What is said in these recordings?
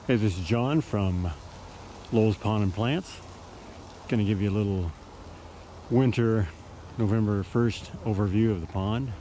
Hey, this is John from Lowell's Pond and Plants. Going to give you a little winter November 1st overview of the pond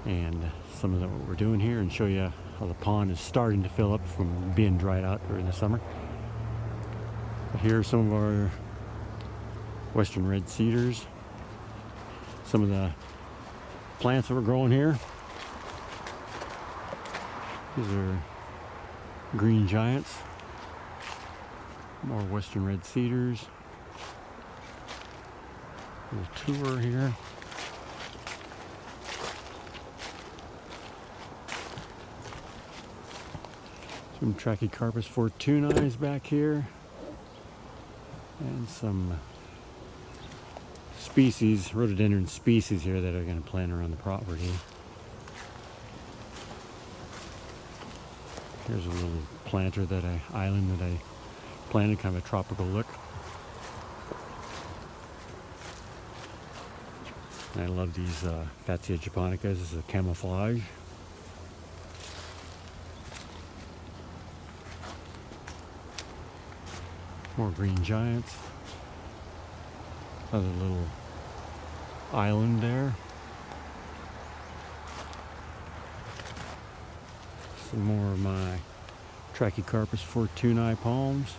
and some of what we're doing here, and show you how the pond is starting to fill up from being dried out during the summer. Here are some of our western red cedars, some of the plants that we're growing here. These are green giants, more western red cedars. A little tour here. Some Trachycarpus Fortunei back here, and some species, rhododendron species here that are going to plant around the property. Here's a little planter island that I planted, kind of a tropical look. And I love these Thuja japonicas. This is a camouflage. More green giants. Another little island there. Some more of my Trachycarpus Fortunei palms.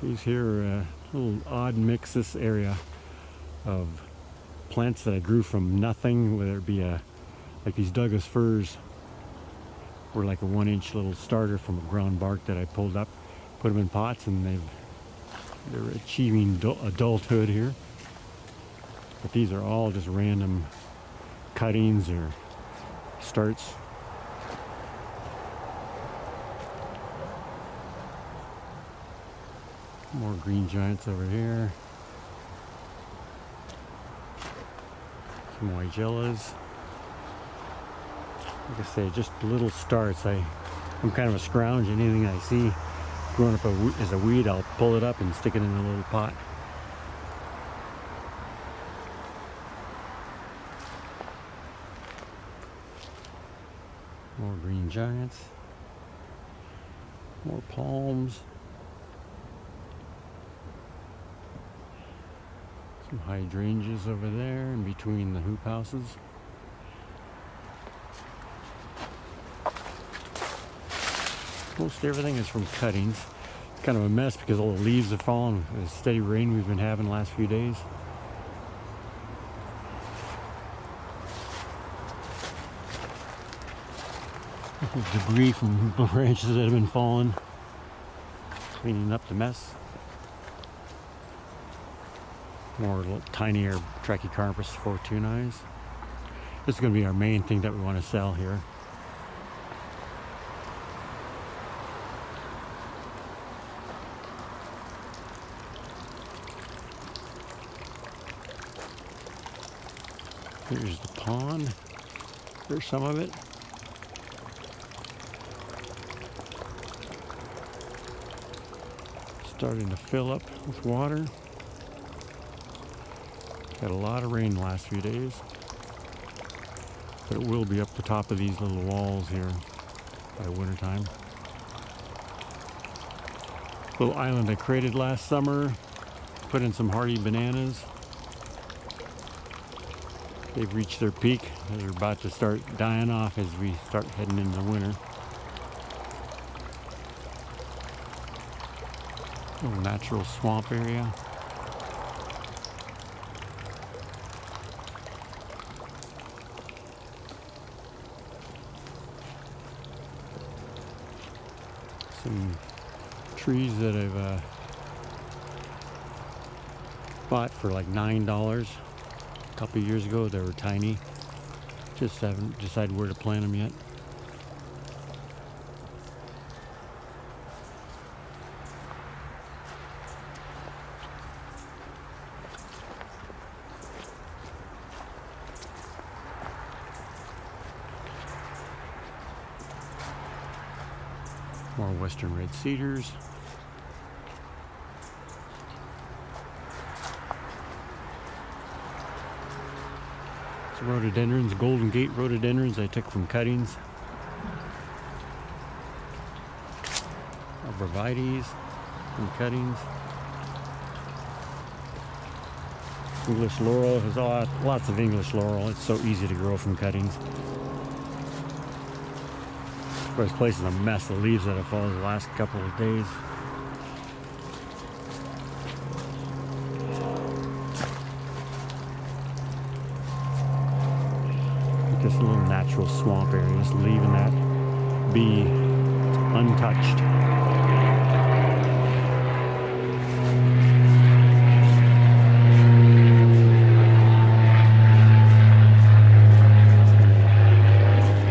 These here are a little odd mix, this area of plants that I grew from nothing, whether it be like these Douglas firs were like a 1-inch little starter from a ground bark that I pulled up, put them in pots, and they're achieving adulthood here. But these are all just random cuttings or starts. More green giants over here. Some Hydrangeas. Like I say, just little starts. I'm kind of a scrounge. Anything I see growing up as a weed, I'll pull it up and stick it in a little pot. More green giants. More palms. Some hydrangeas over there in between the hoop houses. Most everything is from cuttings. It's kind of a mess because all the leaves have fallen with the steady rain we've been having the last few days. Debris from branches that have been falling, cleaning up the mess. More little tinier Trachycarpus Fortunei. This is going to be our main thing that we want to sell here. Here's the pond. There's some of it. Starting to fill up with water. Had a lot of rain the last few days, but it will be up the top of these little walls here by winter time. Little island I created last summer, put in some hardy bananas. They've reached their peak. They're about to start dying off as we start heading into winter. Little natural swamp area. Some trees that I've bought for like $9 a couple of years ago. They were tiny. Just haven't decided where to plant them yet. More western red cedars. Some rhododendrons, Golden Gate rhododendrons I took from cuttings. Arborvitaes from cuttings. English laurel has lots of English laurel. It's so easy to grow from cuttings. This place is a mess of leaves that have fallen the last couple of days. Just a little natural swamp area, just leaving that be untouched.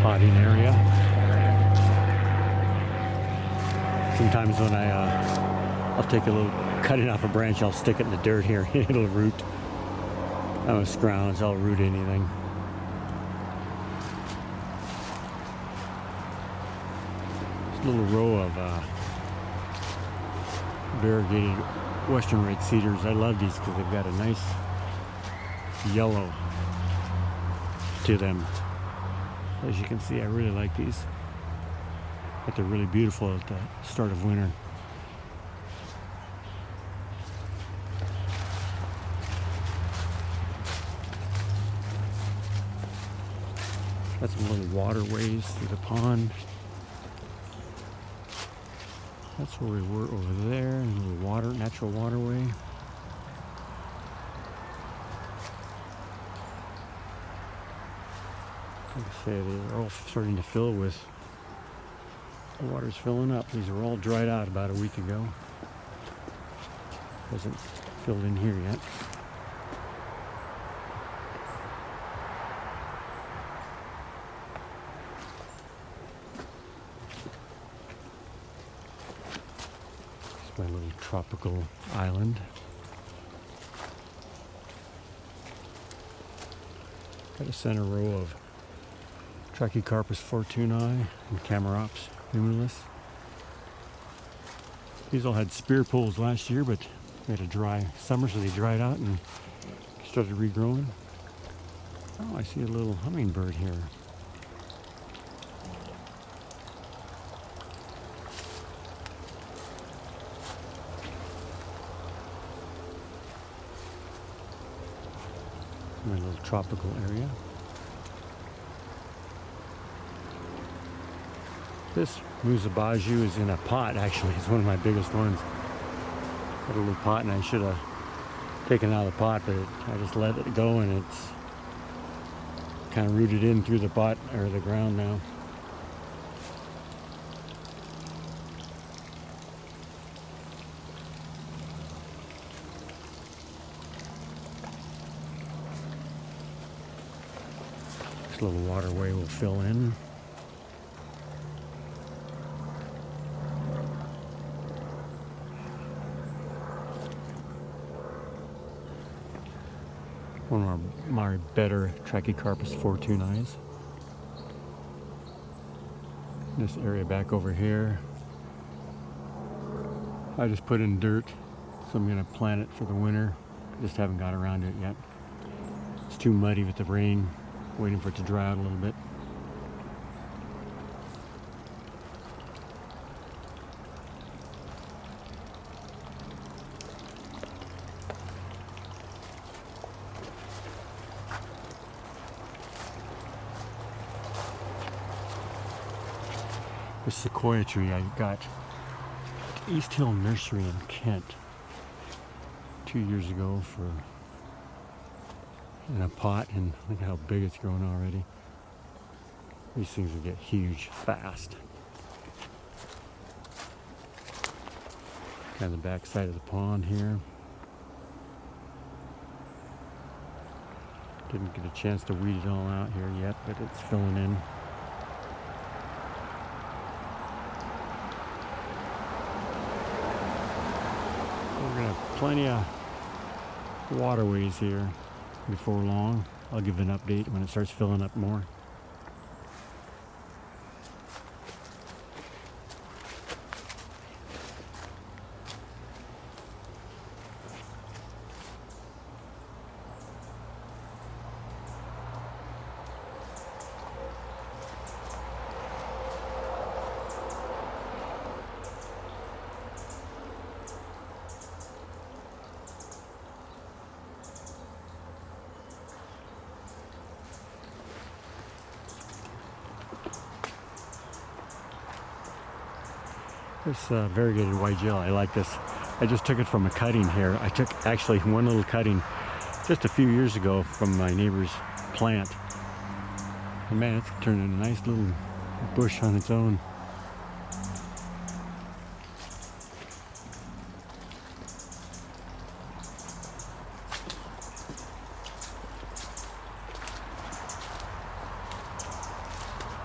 Potting area. Sometimes when I'll take a little cutting off a branch, I'll stick it in the dirt here. It'll root. I'm a scrounge, I'll root anything. Little row of variegated western red cedars. I love these because they've got a nice yellow to them. As you can see, I really like these. But they're really beautiful at the start of winter. Got some little waterways through the pond. That's where we were over there, and a little natural waterway. Like I say, they're all starting to fill with, the water's filling up. These are all dried out about a week ago. Hasn't filled in here yet. My little tropical island. Got a center row of Trachycarpus Fortunei and Camarops humilis. These all had spear poles last year, but we had a dry summer, so they dried out and started regrowing. Oh, I see a little hummingbird here. My little tropical area. This Musabaju is in a pot, actually. It's one of my biggest ones. Got a little pot, and I should have taken it out of the pot, but I just let it go, and it's kind of rooted in through the pot, or the ground now. This little waterway will fill in. One of my better Trachycarpus Fortunei. This area back over here, I just put in dirt, so I'm going to plant it for the winter. Just haven't got around to it yet. It's too muddy with the rain. Waiting for it to dry out a little bit. This sequoia tree I got at East Hill Nursery in Kent 2 years ago for in a pot, and look how big it's grown already. These things will get huge fast. Kind of the back side of the pond here. Didn't get a chance to weed it all out here yet, but it's filling in. We're gonna have plenty of waterways here before long. I'll give an update when it starts filling up more. This variegated white gill, I like this. I just took it from a cutting here. I took actually one little cutting just a few years ago from my neighbor's plant. And man, it's turning a nice little bush on its own.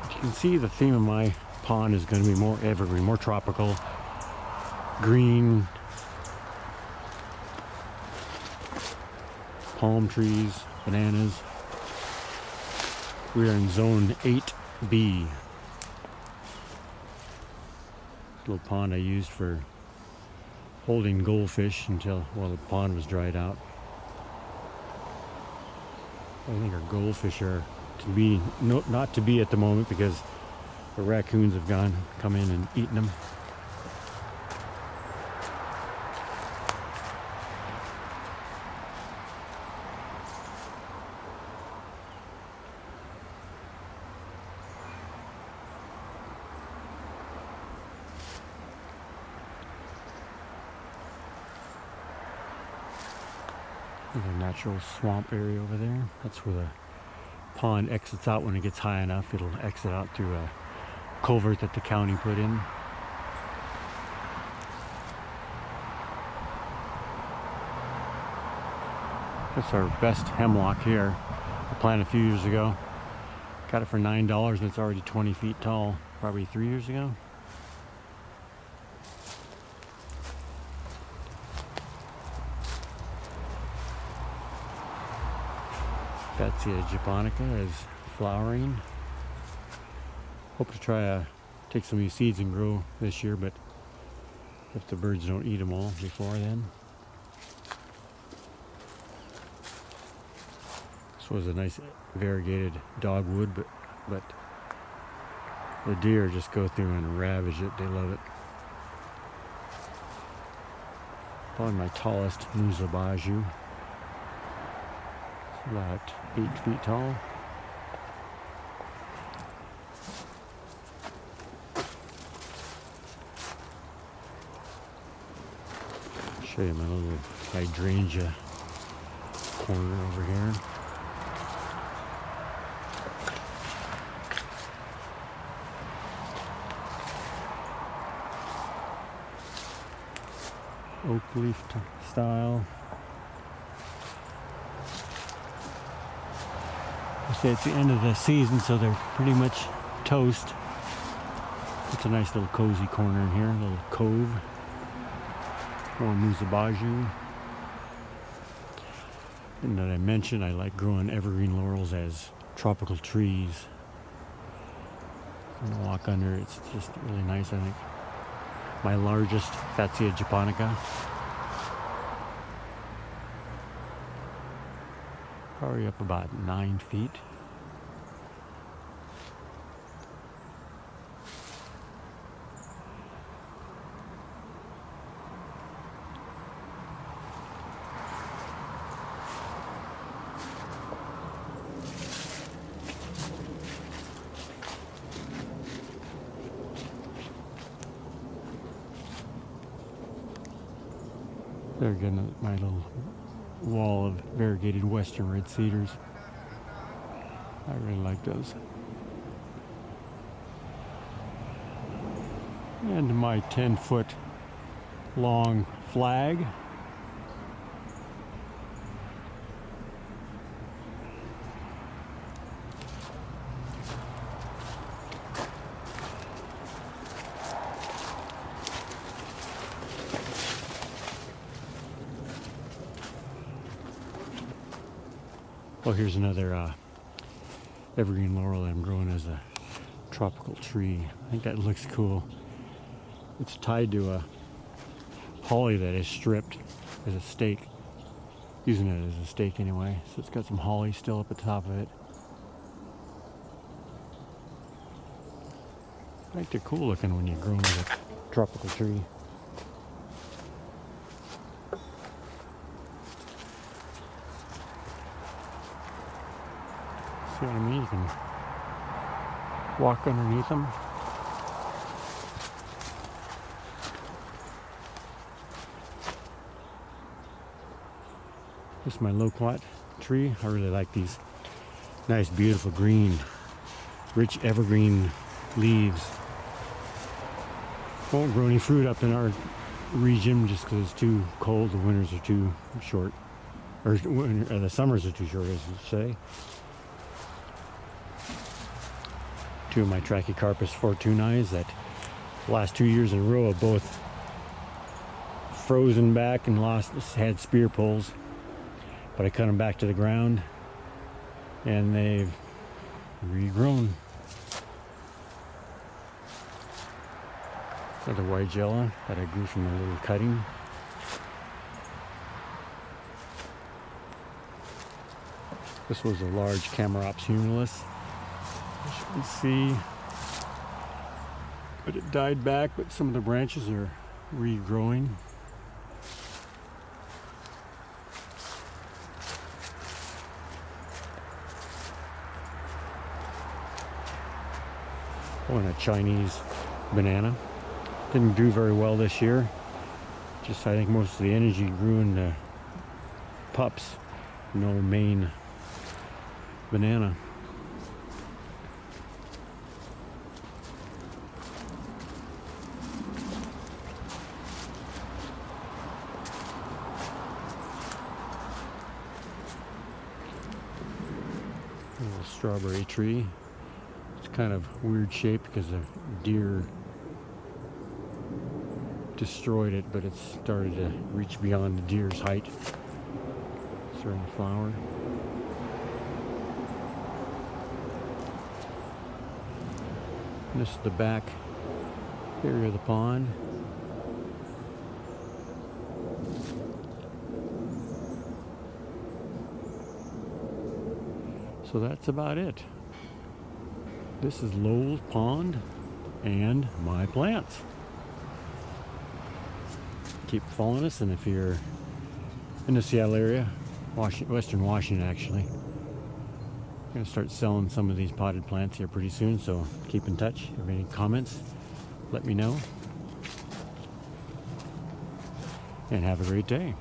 You can see the theme of my pond is going to be more evergreen, more tropical, green, palm trees, bananas. We are in zone 8B. Little pond I used for holding goldfish until, well, the pond was dried out. I think our goldfish are to be, not to be at the moment because the raccoons have come in and eaten them. There's a natural swamp area over there. That's where the pond exits out. When it gets high enough, it'll exit out through a culvert that the county put in. That's our best hemlock here. I planted a few years ago. Got it for $9 and it's already 20 feet tall. Probably 3 years ago. Thatsia japonica is flowering. Hope to try take some of these seeds and grow this year, but if the birds don't eat them all before then. This was a nice variegated dogwood, but the deer just go through and ravage it. They love it. Probably my tallest Muzabaju. About 8 feet tall. Show you my little hydrangea corner over here. Oak leaf style. It's the end of the season, so they're pretty much toast. It's a nice little cozy corner in here, a little cove. More Muzabaju. And that I mentioned, I like growing evergreen laurels as tropical trees. You can walk under, it's just really nice, I think. My largest, Thatsia japonica. Probably up about 9 feet. There again, my little wall of variegated western red cedars. I really like those. And my 10-foot long flag. Well, here's another evergreen laurel that I'm growing as a tropical tree. I think that looks cool. It's tied to a holly that is stripped as a stake. Using it as a stake anyway. So it's got some holly still up at the top of it. I think they're cool looking when you're growing as a tropical tree. See what I mean? You can walk underneath them. This is my loquat tree. I really like these nice, beautiful green, rich evergreen leaves. Won't grow any fruit up in our region just because it's too cold. The winters are too short, or the summers are too short, as you say. Two of my Trachycarpus Fortunei that last 2 years in a row have both frozen back and had spear poles, but I cut them back to the ground and they've regrown. Another Hydrangeas that I grew from a little cutting. This was a large Camarops humilis, as you can see, but it died back, but some of the branches are regrowing. Oh, and a Chinese banana. Didn't do very well this year. Just, I think most of the energy grew in the pups. No main banana. A little strawberry tree. It's kind of weird shape because the deer destroyed it, but it's started to reach beyond the deer's height. It's starting to flower. And this is the back area of the pond. So that's about it. This is Lowell's Pond and my plants. Keep following us, and if you're in the Seattle area, Western Washington actually, I'm going to start selling some of these potted plants here pretty soon, so keep in touch. If you have any comments, let me know. And have a great day.